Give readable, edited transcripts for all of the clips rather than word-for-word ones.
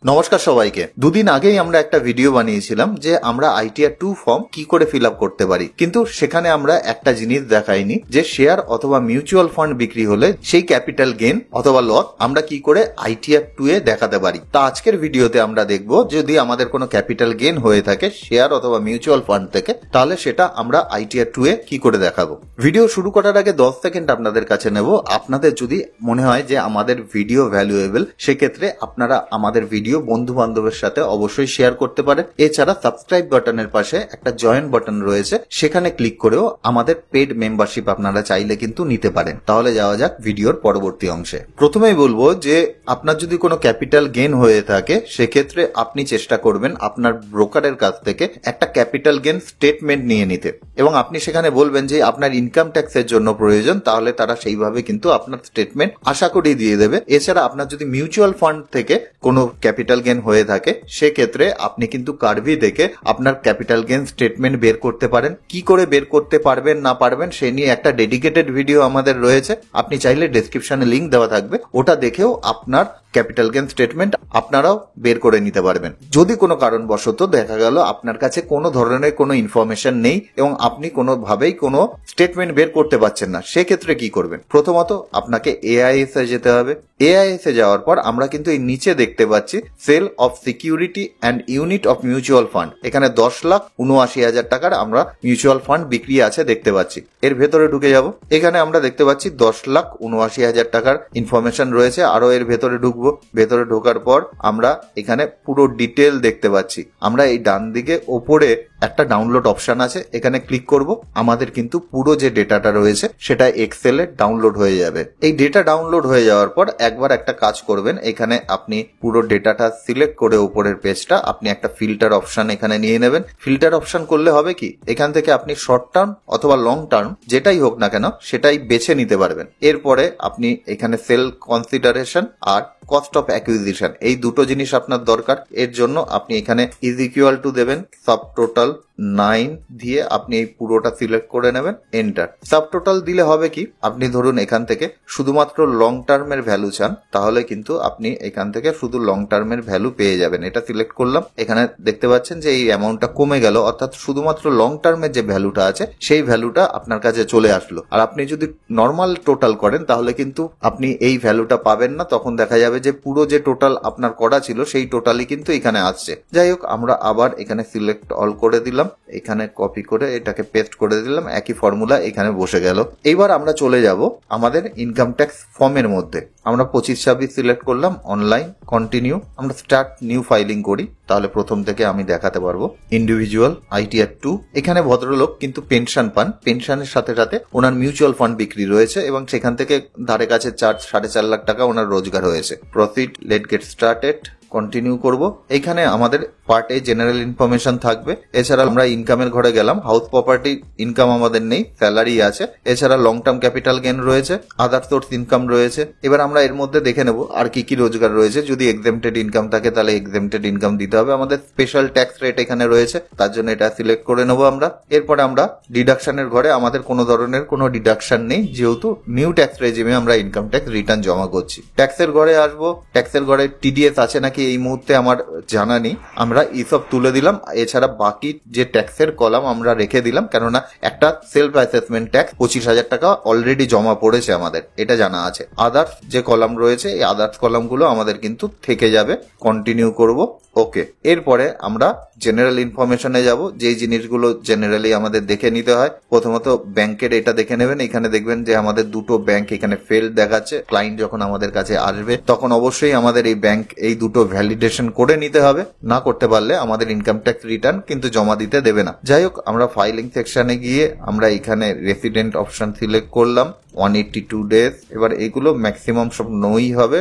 নমস্কার সবাইকে। দুদিন আগেই আমরা একটা ভিডিও বানিয়েছিলাম যে আমরা ITR 2 ফর্ম কি করে ফিল আপ করতে পারি, কিন্তু সেখানে আমরা একটা জিনিস দেখাইনি যে শেয়ার অথবা মিউচুয়াল ফান্ড বিক্রি হলে সেই ক্যাপিটাল গেন অথবা লস আমরা কি করে ITR 2 এ দেখাতে পারি। তা আজকের ভিডিওতে আমরা দেখব যদি আমাদের কোনো ক্যাপিটাল গেন হয়ে থাকে শেয়ার অথবা মিউচুয়াল ফান্ড থেকে, তাহলে সেটা আমরা ITR 2 এ কি করে দেখাবো। ভিডিও শুরু করার আগে 10 সেকেন্ড আপনাদের কাছে নেব। আপনাদের যদি মনে হয় যে আমাদের ভিডিও ভ্যালুয়েবল, সেক্ষেত্রে আপনারা আমাদের ভিডিও বন্ধু বান্ধবের সাথে অবশ্যই শেয়ার করতে পারেন। এছাড়া সাবস্ক্রাইব বাটনের পাশে একটা জয়েন বাটন রয়েছে, সেখানে ক্লিক করেও আমাদের পেড মেম্বারশিপ আপনারা চাইলে কিন্তু নিতে পারেন। তাহলে যাওয়া যাক ভিডিওর পরবর্তী অংশে। প্রথমেই বলবো যে আপনার যদি কোনো ক্যাপিটাল গেন হয়ে থাকে, সেক্ষেত্রে আপনি চেষ্টা করবেন আপনার ব্রোকারের কাছ থেকে একটা ক্যাপিটাল গেন স্টেটমেন্ট নিয়ে নিতে, এবং আপনি সেখানে বলবেন যে আপনার ইনকাম ট্যাক্সের জন্য প্রয়োজন, তাহলে তারা সেইভাবে কিন্তু আপনার স্টেটমেন্ট আশা করি দিয়ে দেবে। এছাড়া আপনার যদি মিউচুয়াল ফান্ড থেকে কোনো ক্যাপিটাল গেন হয়ে থাকে, সেক্ষেত্রে আপনি কিন্তু কার্ভি দেখে আপনার ক্যাপিটাল গেন স্টেটমেন্ট বের করতে পারেন। কি করে বের করতে পারবেন না পারবেন সে নিয়ে একটা ডেডিকেটেড ভিডিও আমাদের রয়েছে, আপনি চাইলে ডেসক্রিপশনে লিংক দেওয়া থাকবে, ওটা দেখেও আপনার ক্যাপিটাল গেন স্টেটমেন্ট আপনারাও বের করে নিতে পারবেন। যদি কোনো কারণবশত দেখা গেল আপনার কাছে কোনো ধরনের কোনো ইনফরমেশন নেই এবং আপনি কোনোভাবেই কোনো স্টেটমেন্ট বের করতে পারছেন না, সেক্ষেত্রে কি করবেন? প্রথমত আপনাকে AIS এ যেতে হবে। AIS এ যাওয়ার পর আমরা কিন্তু এই নিচে দেখতে পাচ্ছি sale of security and unit of mutual fund. এখানে 10,79,000 টাকার আমরা মিউচুয়াল ফান্ড বিক্রি আছে দেখতে পাচ্ছি। এর ভেতরে ঢুকে যাব। এখানে আমরা দেখতে পাচ্ছি 10,79,000 টাকার ইনফরমেশন রয়েছে। আরো এর ভেতরে ঢুকবো। ভেতরে ঢোকার পর আমরা এখানে পুরো ডিটেল দেখতে পাচ্ছি। আমরা এই ডান দিকে ওপরে একটা ডাউনলোড অপশন আছে, এখানে ক্লিক করব। আমাদের কিন্তু পুরো যে ডেটাটা রয়েছে সেটা এক্সেলে ডাউনলোড হয়ে যাবে। এই ডেটা ডাউনলোড হয়ে যাওয়ার পর একবার একটা কাজ করবেন, এখানে আপনি পুরো ডেটাটা সিলেক্ট করে উপরের পেজটা আপনি একটা ফিল্টার অপশন এখানে নিয়ে নেবেন। ফিল্টার অপশন করলে হবে কি, এখান থেকে আপনি শর্ট টার্ম অথবা লং টার্ম যেটাই হোক না কেন সেটাই বেছে নিতে পারবেন। এরপরে আপনি এখানে সেল কনসিডারেশন আর কস্ট অফ অ্যাকুইজিশন এই দুটো জিনিস আপনার দরকার। এর জন্য আপনি এখানে ইজ ইকুয়াল টু দেবেন সাব টোটাল 9 দিয়ে আপনি এই পুরোটা সিলেক্ট করে নেবেন, এন্টার। সাব টোটাল দিলে হবে কি, আপনি ধরুন এখান থেকে শুধুমাত্র লং টার্মের ভ্যালু চান, তাহলে কিন্তু আপনি এখান থেকে শুধু লং টার্মের ভ্যালু পেয়ে যাবেন। এটা সিলেক্ট করলাম, এখানে দেখতে পাচ্ছেন যে এই অ্যামাউন্টটা কমে গেল, অর্থাৎ শুধুমাত্র লং টার্মের যে ভ্যালুটা আছে সেই ভ্যালুটা আপনার কাছে চলে আসলো। আর আপনি যদি নর্মাল টোটাল করেন তাহলে কিন্তু আপনি এই ভ্যালুটা পাবেন না, তখন দেখা যাবে যে পুরো যে টোটাল আপনার করা ছিল সেই টোটালই কিন্তু এখানে আসছে। যাই হোক, আমরা আবার এখানে সিলেক্ট অল করে দিলাম, এখানে কপি করে এটাকে পেস্ট করে দিলাম, একই ফর্মুলা এখানে বসে গেল। এইবার আমরা চলে যাব আমাদের ইনকাম ট্যাক্স ফর্মের মধ্যে। আমরা 25-26 সিলেক্ট করলাম, অনলাইন, কন্টিনিউ। আমরা স্টার্ট নিউ ফাইলিং করি, তাহলে প্রথম থেকে আমি দেখাতে পারবো। ইন্ডিভিজুয়াল ITR 2, এখানে ভদ্রলোক কিন্তু পেনশন পান, পেনশনের সাথে সাথে ওনার মিউচুয়াল ফান্ড বিক্রি রয়েছে এবং সেখান থেকে ধারে কাছে 4.5 লাখ টাকা ওনার রোজগার হয়েছে। Proceed, late get started, continue করব। এখানে আমাদের পার্ট এ জেনারেল ইনফরমেশন থাকবে। এছাড়া আমরা ইনকামের ঘরে গেলাম, হাউস প্রপার্টি ইনকাম আমাদের নেই, স্যালারি আছে। এছাড়া লং টার্ম ক্যাপিটাল গেন রয়েছে, আদার সোর্স ইনকাম রয়েছে। এবার আমরা এর মধ্যে দেখে নেব আর কি কি রোজগার রয়েছে। যদি এক্সেম্পটেড ইনকাম থাকে তাহলে এক্সেম্পটেড ইনকাম দিতে হবে। আমাদের স্পেশাল ট্যাক্স রেট এখানে রয়েছে, তার জন্য এটা সিলেক্ট করে নেব আমরা। এরপরে আমরা ডিডাকশনের ঘরে আমাদের কোনো ধরনের কোনো ডিডাকশন নেই, যেহেতু নিউ ট্যাক্স রেজিমে আমরা ইনকাম ট্যাক্স রিটার্ন জমা করছি। ট্যাক্সের ঘরে আসবো, ট্যাক্সের ঘরে TDS আছে নাকি এই মুহূর্তে আমার জানা নেই, আমরা এইসব তুলে দিলাম। এছাড়া বাকি যে ট্যাক্সের কলাম আমরা রেখে দিলাম, কেননা একটা সেলফ অ্যাসেসমেন্ট ট্যাক্স 25,000 টাকা অলরেডি জমা পড়েছে আমাদের, এটা জানা আছে। আদার্স যে কলাম রয়েছে এই আদার্স কলামগুলো আমাদের কিন্তু থেকে যাবে। কন্টিনিউ করব, ওকে। এরপরে আমরা জেনারেল ইনফরমেশনে যাব, যেই জিনিসগুলো জেনারেলি আমাদের দেখে নিতে হয়। প্রথমত ব্যাংকের এটা দেখে নেবেন, এখানে দেখবেন যে আমাদের দুটো ব্যাংক এখানে ফেল দেখাচ্ছে। ক্লায়েন্ট যখন আমাদের কাছে আসবে তখন অবশ্যই আমাদের এই ব্যাংক এই দুটো ভ্যালিডেশন করে নিতে হবে, না করতে পারলে আমাদের ইনকাম ট্যাক্স রিটার্ন কিন্তু জমা দিতে দেবে না। যাই হোক, আমরা ফাইলিং সেকশনে গিয়ে আমরা এখানে রেসিডেন্ট অপশন সিলেক্ট করলাম, 182 ডেজ। এবার এগুলো ম্যাক্সিমাম সব নোই হবে,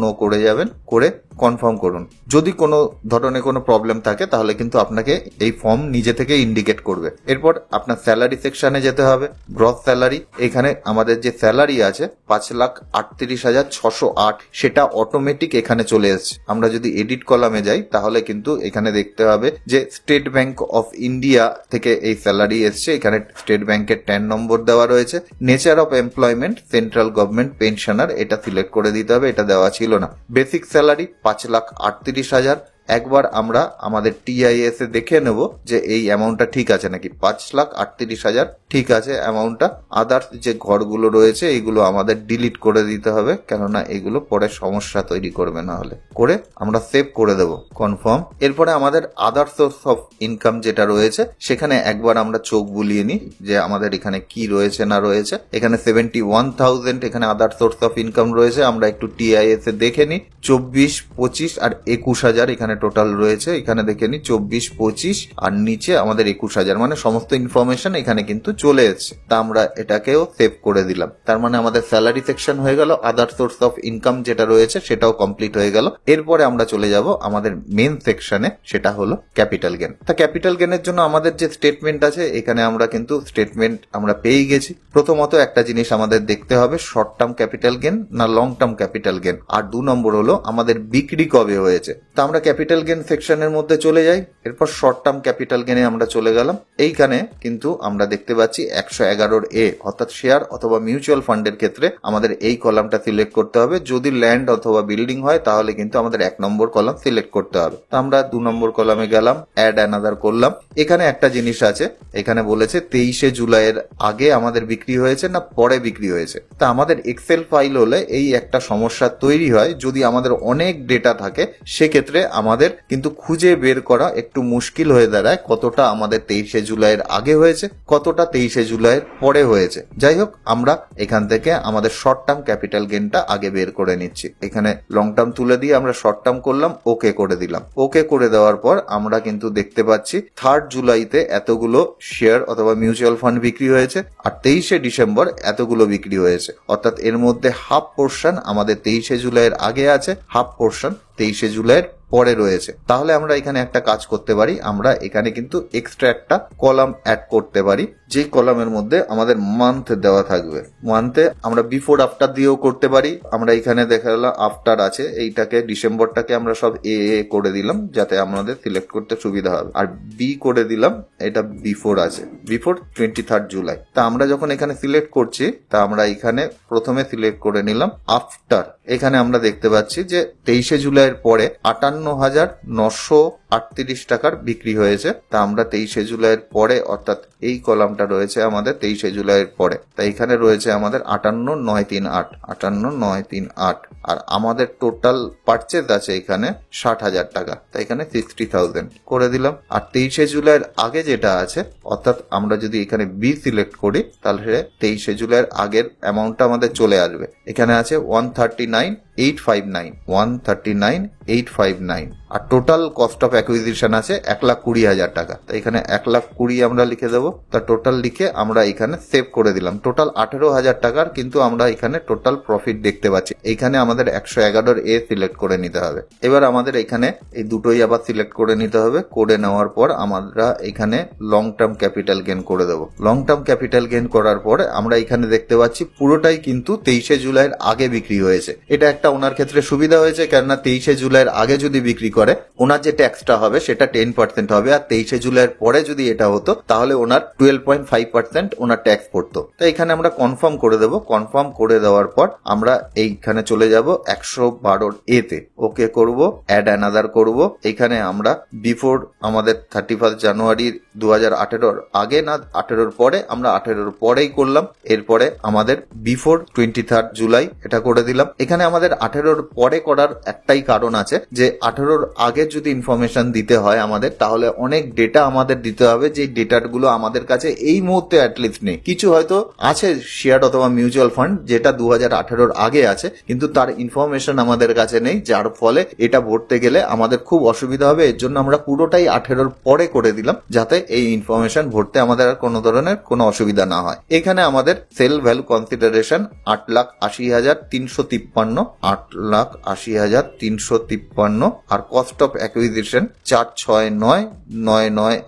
নো করে যাবেন, করে কনফার্ম করুন। যদি কোনো ধরনের কোনো প্রবলেম থাকে তাহলে কিন্তু আপনাকে এই ফর্ম নিজে থেকে ইন্ডিকেট করবে। এরপর আপনার স্যালারি সেকশনে যেতে হবে, গ্রস স্যালারি। এখানে আমাদের যে স্যালারি আছে 5,38,608, সেটা অটোমেটিক এখানে চলে এসছে। আমরা যদি এডিট কলামে যাই তাহলে কিন্তু এখানে দেখতে হবে যে স্টেট ব্যাংক অফ ইন্ডিয়া থেকে এই স্যালারি এসছে। এখানে স্টেট ব্যাংকের 10 নম্বর দেওয়া রয়েছে। Nature of employment central government pensioner, এটা সিলেক্ট করে দিতে হবে, এটা দেওয়া ছিল না। Basic salary 5,38,000। একবার আমরা আমাদের TIS এ দেখে নেব যে এই অ্যামাউন্টটা ঠিক আছে নাকি। 5,38,000 ঠিক আছে অ্যামাউন্টটা। আদার্স যে ঘরগুলো রয়েছে এইগুলো আমাদের ডিলিট করে দিতে হবে, কেননা এগুলো পরে সমস্যা তৈরি করবে, না হলে করে আমরা সেভ করে দেব। কনফার্ম। এরপরে আমাদের আদার সোর্স অফ ইনকাম যেটা রয়েছে সেখানে একবার আমরা চোখ বুলিয়ে নিই যে আমাদের এখানে কি রয়েছে না রয়েছে। এখানে 71,000 এখানে আদার সোর্স অফ ইনকাম রয়েছে। আমরা একটু TIS এ দেখে নিই। 24, 25 আর 21,000 এখানে টোটাল রয়েছে। এখানে দেখে নি 24, 25 আর নিচে আমাদের 21,000, মানে সমস্ত ইনফরমেশন এখানে কিন্তু চলে এসেছে। তা আমরা এটাকেও সেভ করে দিলাম। তার মানে আমাদের স্যালারি সেকশন হয়ে গেল, আদার সোর্স অফ ইনকাম যেটা রয়েছে সেটাও কমপ্লিট হয়ে গেল। এরপরে আমরা চলে যাব আমাদের মেন সেকশনে, সেটা হলো ক্যাপিটাল গেন। তা ক্যাপিটাল গেনের জন্য আমাদের যে স্টেটমেন্ট আছে এখানে আমরা কিন্তু স্টেটমেন্ট আমরা পেয়ে গেছি। প্রথমত একটা জিনিস আমাদের দেখতে হবে, শর্ট টার্ম ক্যাপিটাল গেন না লং টার্ম ক্যাপিটাল গেন। আর 2 নম্বর হলো আমাদের বিক্রি কবে হয়েছে। তা আমরা ক্যাপিটাল গেন সেকশনের মধ্যে চলে যাই। এরপর শর্ট টার্ম ক্যাপিটাল গেনে আমরা চলে গেলাম। এইখানে কিন্তু আমরা দেখতে পাচ্ছি 111 এ, অর্থাৎ শেয়ার অথবা মিউচুয়াল ফান্ডের ক্ষেত্রে আমাদের এই কলামটা সিলেক্ট করতে হবে। যদি ল্যান্ড অথবা বিল্ডিং হয় তাহলে কিন্তু আমাদের 1 নম্বর কলাম সিলেক্ট করতে হবে। তা আমরা 2 নম্বর কলামে গেলাম, অ্যাড অ্যানাদার করলাম। এখানে একটা জিনিস আছে, এখানে বলেছে 23 জুলাইয়ের আগে আমাদের বিক্রি হয়েছে না পরে বিক্রি হয়েছে। তা আমাদের এক্সেল ফাইল হলে এই একটা সমস্যা তৈরি হয়, যদি আমাদের অনেক ডেটা থাকে সেক্ষেত্রে আমাদের কিন্তু খুঁজে বের করা একটু মুশকিল হয়ে দাঁড়ায় কতটা আমাদের 23 জুলাইয়ের আগে হয়েছে, কতটা 23 জুলাইয়ের পরে হয়েছে। যাই হোক, আমরা এখান থেকে আমাদের শর্ট টার্ম ক্যাপিটাল গেনটা আগে বের করে নিচ্ছি। এখানে লং টার্ম তুলে দিয়ে আমরা শর্ট টার্ম করলাম, ওকে করে দিলাম। ওকে করে দেওয়ার পর আমরা কিন্তু দেখতে পাচ্ছি 3 জুলাইতে এতগুলো শেয়ার অথবা মিউচুয়াল ফান্ড বিক্রি হয়েছে আর 23 ডিসেম্বর এতগুলো বিক্রি হয়েছে। অর্থাৎ এর মধ্যে হাফ পোর্শন আমাদের 23 জুলাইয়ের আগে আছে, হাফ পোর্শন 23 জুলাইয়ের পরে রয়েছে। তাহলে আমরা এখানে একটা কাজ করতে পারি, আমরা এখানে কিন্তু এক্সট্রা একটা কলাম অ্যাড করতে পারি, যে কলামের মধ্যে আমাদের মান্থ দেওয়া থাকবে। মান্থে আমরা বিফোর আফটার দিয়েও করতে পারি। আমরা এখানে দেখালাম আফটার আছে, এইটাকে ডিসেম্বরটাকে আমরা সব এ করে দিলাম যাতে আমাদের সিলেক্ট করতে সুবিধা হবে। আর বি করে দিলাম, এটা বিফোর আছে, বিফোর 23 জুলাই। তা আমরা যখন এখানে সিলেক্ট করছি তা আমরা এখানে প্রথমে সিলেক্ট করে নিলাম আফটার। এখানে আমরা দেখতে পাচ্ছি যে 23 জুলাইয়ের পরে 58,938 টাকার বিক্রি হয়েছে। তা আমরা 23 জুলাইয়ের পরে, অর্থাৎ এই কলামটা রয়েছে আমাদের 23 জুলাইয়ের পরে। তাই এখানে রয়েছে আমাদের 58,938, 58,938। আর আমাদের টোটাল পারচেজ আছে এখানে 60,000 টাকা। তাই এখানে 60,000 করে দিলাম। আর 23 জুলাইয়ের আগে যেটা আছে, অর্থাৎ আমরা যদি এখানে বি সিলেক্ট করি তাহলে 23 জুলাইয়ের আগের অ্যামাউন্টটা আমাদের চলে আসবে। এখানে আছে 139,859, 139,859। আর টোটাল কস্ট অফ অ্যাকুইজিশন আছে 1,20,000 টাকা। তাই এখানে 1,20,000 আমরা লিখে দেবো। তা টোটাল লিখে আমরা এখানে সেভ করে দিলাম। টোটাল 18,000 টাকার কিন্তু আমরা এখানে টোটাল প্রফিট দেখতে পাচ্ছি। এইখানে আমাদের 111 এ সিলেক্ট করে নিতে হবে। এবার আমাদের এখানে এই দুটোই আবার সিলেক্ট করে নিতে হবে। করে নেওয়ার পর আমরা এখানে লং টার্ম ক্যাপিটাল গেন করে দেবো। লং টার্ম ক্যাপিটাল গেন করার পর আমরা এখানে দেখতে পাচ্ছি পুরোটাই কিন্তু 23 জুলাইয়ের আগে বিক্রি হয়েছে। এটা একটা ওনার ক্ষেত্রে সুবিধা হয়েছে, কেননা 23 জুলাইয়ের আগে যদি বিক্রি করে ওনার যে ট্যাক্সটা হবে সেটা 10% হবে। আর 23 জুলাইয়ের পরে যদি এটা হতো তাহলে ওনার 12.5% ওনার ট্যাক্স পড়তো। তো এখানে আমরা কনফার্ম করে দেবো। কনফার্ম করে দেওয়ার পর আমরা এইখানে চলে যাব 112 এতে, ওকে করব, অ্যাড অ্যানাদার করব। এখানে আমরা বিফোর আমাদের 31 জানুয়ারি 2018 আগে না 18 পরে, আমরা 18 পরেই করলাম। এরপরে আমাদের বিফোর 23 জুলাই এটা করে দিলাম। এখানে আমাদের 18 পরে করার একটাই কারণ আছে, যে 18 আগে যদি ইনফরমেশন দিতে হয় আমাদের, তাহলে অনেক ডেটা আমাদের দিতে হবে, যে ডেটাগুলো আমাদের কাছে এই মুহূর্তে অ্যাটলিস্ট নেই। কিছু হয়তো আছে শেয়ার অথবা মিউচুয়াল ফান্ড যেটা 2018 আগে আছে, কিন্তু তার ইনফরমেশন আমাদের কাছে নেই, যার ফলে এটা ভরতে গেলে আমাদের খুব অসুবিধা হবে। এর জন্য আমরা পুরোটাই 18 পরে করে দিলাম, যাতে এই ইনফরমেশন ভরতে আমাদের আর কোনো ধরনের কোনো অসুবিধা না হয়। এখানে আমাদের সেল ভ্যালু কনসিডারেশন 8,80,353, 8,80,353 আর কস্ট অফ অ্যাকুইজিশন 469,998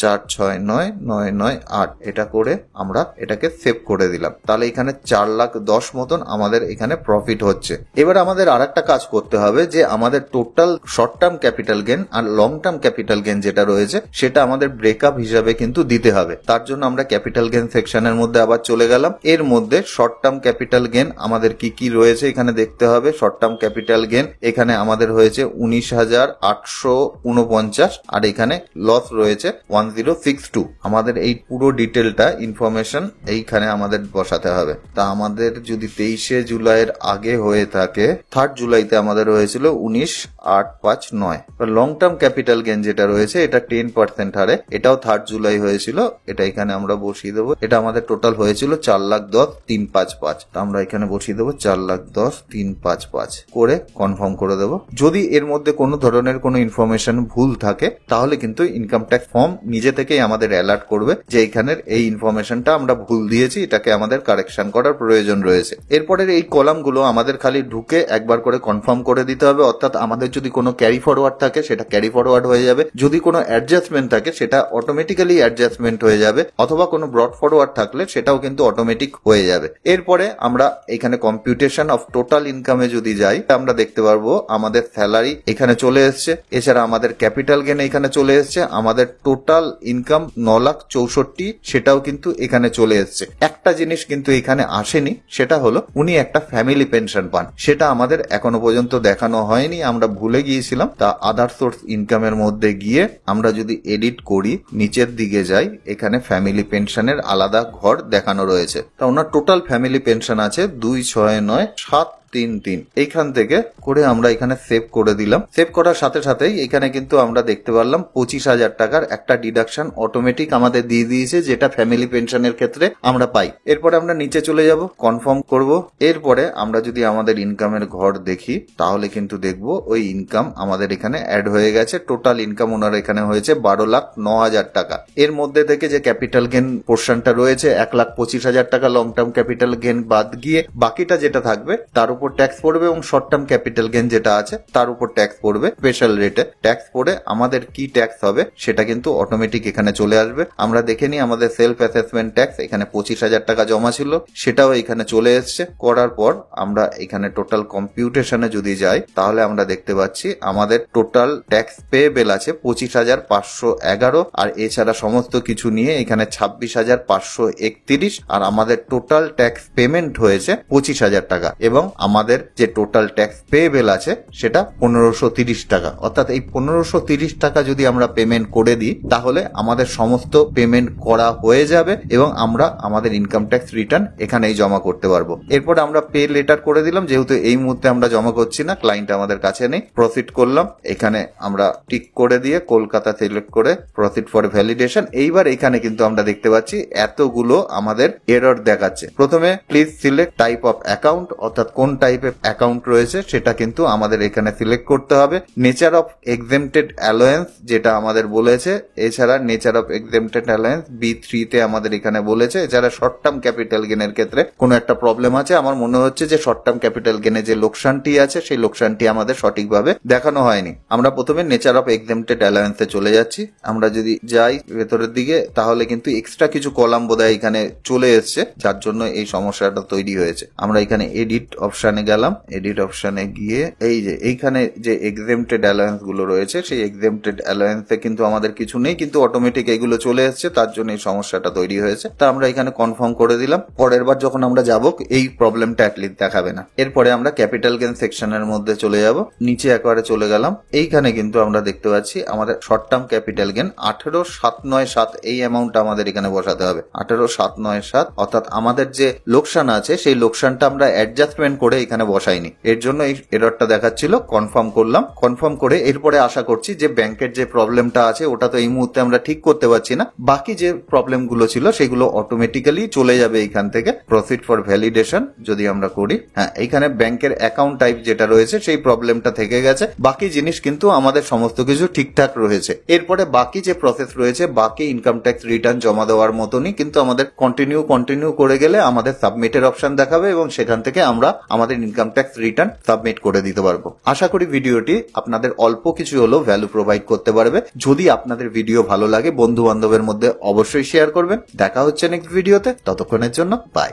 469,998 এটা করে আমরা এটাকে সেভ করে দিলাম। তাহলে এখানে 4,10,000 মতন আমাদের এখানে প্রফিট হচ্ছে। এবার আমাদের আর একটা কাজ করতে হবে যে আমাদের total short term capital gain আর লং টার্ম ক্যাপিটাল গেন যেটা রয়েছে সেটা আমাদের ব্রেকআপ হিসাবে কিন্তু দিতে হবে। তার জন্য আমরা ক্যাপিটাল গেন সেকশনের মধ্যে আবার চলে গেলাম। এর মধ্যে শর্ট টার্ম ক্যাপিটাল গেন আমাদের কি কি রয়েছে এখানে দেখতে হবে। শর্ট টার্ম ক্যাপিটাল গেন এখানে আমাদের হয়েছে 19,849 আর এখানে লস রয়েছে 1062। আমাদের এই পুরো ডিটেলটা ইনফরমেশন এইখানে আমাদের বসাতে হবে। তা আমাদের যদি 23শে জুলাইয়ের আগে হয়ে থাকে 3rd জুলাইতে আমাদের হয়েছিল 19,859। লং টার্ম ক্যাপিটাল গেন যেটা রয়েছে এটা 10% হারে, এটাও 3rd জুলাই হয়েছিল। এটা এখানে আমরা বসিয়ে দেবো। এটা আমাদের টোটাল হয়েছিল 4,10,355। আমরা এখানে বসিয়ে দেবো 4,10,355 করে কনফার্ম করে দেবো। যদি এর মধ্যে কোনো ধরনের কোনো ইনফরমেশন ভুল থাকে তাহলে কিন্তু ইনকাম ট্যাক্স ফর্ম নিজে থেকেই আমাদের অ্যালার্ট করবে যে এখানের এই ইনফরমেশনটা আমরা ভুল দিয়েছি, এটাকে আমাদের কারেকশন করার প্রয়োজন রয়েছে। এরপরের এই কলামগুলো আমাদের খালি ঢুকে একবার করে কনফার্ম করে দিতে হবে। অর্থাৎ আমাদের যদি কোনো ক্যারি ফরওয়ার্ড থাকে সেটা ক্যারি ফরওয়ার্ড হয়ে যাবে, যদি কোনো অ্যাডজাস্টমেন্ট থাকে সেটা অটোমেটিক্যালি অ্যাডজাস্টমেন্ট হয়ে যাবে, অথবা কোনো ব্রড ফরওয়ার্ড থাকলে সেটাও কিন্তু অটোমেটিক হয়ে যাবে। এরপরে আমরা এখানে কম্পিউটেশন অফ টোটাল ইনকামে যদি যাই আমরা দেখতে পারবো আমাদের স্যালারি এখানে চলে এসছে, এছাড়া আমাদের ক্যাপিটাল গেন এখানে চলে এসছে, আমাদের টোটাল ইনকাম 9,64,000 সেটাও কিন্তু এখানে চলে এসছে। একটা জিনিস কিন্তু এখানে আসেনি, সেটা হলো উনি একটা ফ্যামিলি পেনশন পান, সেটা আমাদের এখনো পর্যন্ত দেখানো হয়নি, আমরা ভুলে গিয়েছিলাম। তা আদার সোর্স ইনকামের মধ্যে গিয়ে আমরা যদি এডিট করি নিচের দিকে যাই এখানে ফ্যামিলি পেনশনের আলাদা ঘর দেখানো রয়েছে। তা ওনার টোটাল ফ্যামিলি পেনশন আছে 269,733। এইখান থেকে করে আমরা এখানে সেভ করে দিলাম। সেভ করার সাথে সাথেই এখানে কিন্তু আমরা দেখতে পারলাম 25,000 টাকার একটা ডিডাকশন অটোমেটিক আমাদের দিয়ে দিয়েছে, যেটা ফ্যামিলি পেনশনের ক্ষেত্রে আমরা পাই। এরপরে আমরা নিচে চলে যাব, কনফার্ম করব। এরপরে আমরা যদি আমাদের ইনকামের ঘর দেখি তাহলে কিন্তু দেখব ওই ইনকাম আমাদের এখানে অ্যাড হয়ে গেছে। টোটাল ইনকাম ওনার এখানে হয়েছে 12,09,000 টাকা। এর মধ্যে থেকে যে ক্যাপিটাল গেন পোর্শনটা রয়েছে 1,25,000 টাকা লং টার্ম ক্যাপিটাল গেন বাদ গিয়ে বাকিটা যেটা থাকবে তার উপর ট্যাক্স পড়বে, এবং শর্ট টার্ম ক্যাপিটাল গেন যেটা আছে তার উপর ট্যাক্স পড়বে স্পেশাল রেটে। ট্যাক্স পড়ে আমাদের কি ট্যাক্স হবে সেটা কিন্তু অটোমেটিক এখানে চলে আসবে। আমরা দেখে নিই আমাদের সেলফ অ্যাসেসমেন্ট ট্যাক্স এখানে 25,000 টাকা জমা ছিল, সেটাও এখানে চলে এসছে। করার পর আমরা এখানে টোটাল কম্পিউটেশনে যদি যাই তাহলে আমরা দেখতে পাচ্ছি আমাদের টোটাল ট্যাক্স পেয়েবেল আছে 25,511, আর এছাড়া সমস্ত কিছু নিয়ে এখানে 26,531, আর আমাদের টোটাল ট্যাক্স পেমেন্ট হয়েছে 25,000 টাকা, এবং আমাদের যে টোটাল ট্যাক্স পেয়েবেল আছে সেটা 1,530 টাকা। অর্থাৎ এই 1,530 টাকা যদি আমরা পেমেন্ট করে দিই তাহলে আমাদের সমস্ত পেমেন্ট করা হয়ে যাবে এবং আমরা আমাদের ইনকাম ট্যাক্স রিটার্ন এখানেই জমা করতে পারবো। এরপর আমরা পে লেটার করে দিলাম, যেহেতু এই মুহূর্তে আমরা জমা করছি না, ক্লায়েন্ট আমাদের কাছে নেই। প্রসিড করলাম, এখানে আমরা টিক করে দিয়ে কলকাতা সিলেক্ট করে প্রসিড ফর ভ্যালিডেশন। এইবার এখানে কিন্তু আমরা দেখতে পাচ্ছি এতগুলো আমাদের এরর দেখাচ্ছে। প্রথমে please select type of account, অর্থাৎ কোন টাইপের অ্যাকাউন্ট রয়েছে সেটা কিন্তু আমাদের এখানে সিলেক্ট করতে হবে। নেচার অফ এক্সেমটেড অ্যালোয়েন্স যেটা আমাদের বলেছে, এছাড়া nature of exempted allowance B3 তে আমাদের এখানে বলেছে। এছাড়া শর্ট টার্ম ক্যাপিটাল গেনের ক্ষেত্রে কোনো একটা প্রবলেম আছে, আমার মনে হচ্ছে যে শর্ট টার্ম ক্যাপিটাল গেনে যে লোকসানটি আছে সেই লোকসানটি আমাদের সঠিকভাবে দেখানো হয়নি। আমরা প্রথমে নেচার অফ এক্সেমটেড অ্যালোয়েন্সে চলে যাচ্ছি। আমরা যদি যাই ভেতরের দিকে তাহলে কিন্তু এক্সট্রা কিছু কলাম বোধহয় এখানে চলে এসছে, যার জন্য এই সমস্যাটা তৈরি হয়েছে। আমরা এখানে এডিট অপশানে গেলাম, এডিট অপশানে গিয়ে এই যে এইখানে যে এক্সেমটেড অ্যালায়েন্স গুলো রয়েছে সেই এক্সেমটেড অ্যালায়েন্সে কিন্তু আমাদের কিছু নেই, কিন্তু অটোমেটিক এইগুলো চলে এসছে, তার জন্য এই সমস্যাটা তৈরি হয়েছে। তা আমরা এখানে কনফার্ম করে দিলাম। পরের বার যখন আমরা যাব এই প্রবলেমটা অ্যাটলিস্ট দেখাবে না। এরপরে আমরা ক্যাপিটাল গেন সেকশনের মধ্যে চলে যাব, নিচে একবারে চলে গেলাম। এইখানে কিন্তু আমরা দেখতে পাচ্ছি আমাদের শর্ট টার্ম ক্যাপিটাল গেন 18,797 এই অ্যামাউন্টটা আমাদের এখানে বসাতে হবে। 18,797, অর্থাৎ আমাদের যে লোকসান আছে সেই লোকসানটা আমরা অ্যাডজাস্টমেন্ট করে এখানে বসাইনি, এর জন্য এই এররটা দেখাচ্ছিল। কনফার্ম করলাম, কনফার্ম করে এরপরে আশা করছি যে ব্যাংকের যে প্রবলেমটা আছে ওটা তো এই মুহূর্তে আমরা ঠিক করতে পারছি না, বাকি যে প্রবলেম গুলো ছিল সেগুলো অটোমেটিক্যালি চলে যাবে এখান থেকে। প্রসিড ফর ভ্যালিডেশন যদি আমরা করি, হ্যাঁ এইখানে ব্যাংকের অ্যাকাউন্ট টাইপ যেটা রয়েছে সেই প্রবলেমটা থেকে গেছে, বাকি জিনিস কিন্তু আমাদের সমস্ত কিছু ঠিকঠাক রয়েছে। এরপরে বাকি যে প্রসেস রয়েছে, বাকি ইনকাম ট্যাক্স রিটার্ন জমা দেওয়ার মতনই, কিন্তু আমাদের কন্টিনিউ করে গেলে আমাদের সাবমিটের অপশন দেখাবে এবং সেখান থেকে আমরা আমাদের আমাদের ইনকাম ট্যাক্স রিটার্ন সাবমিট করে দিতে পারবো। আশা করি ভিডিওটি আপনাদের অল্প কিছু হলেও ভ্যালু প্রোভাইড করতে পারবে। যদি আপনাদের ভিডিও ভালো লাগে বন্ধু বান্ধবের মধ্যে অবশ্যই শেয়ার করবেন। দেখা হচ্ছে নেক্সট ভিডিওতে, ততক্ষণের জন্য বাই।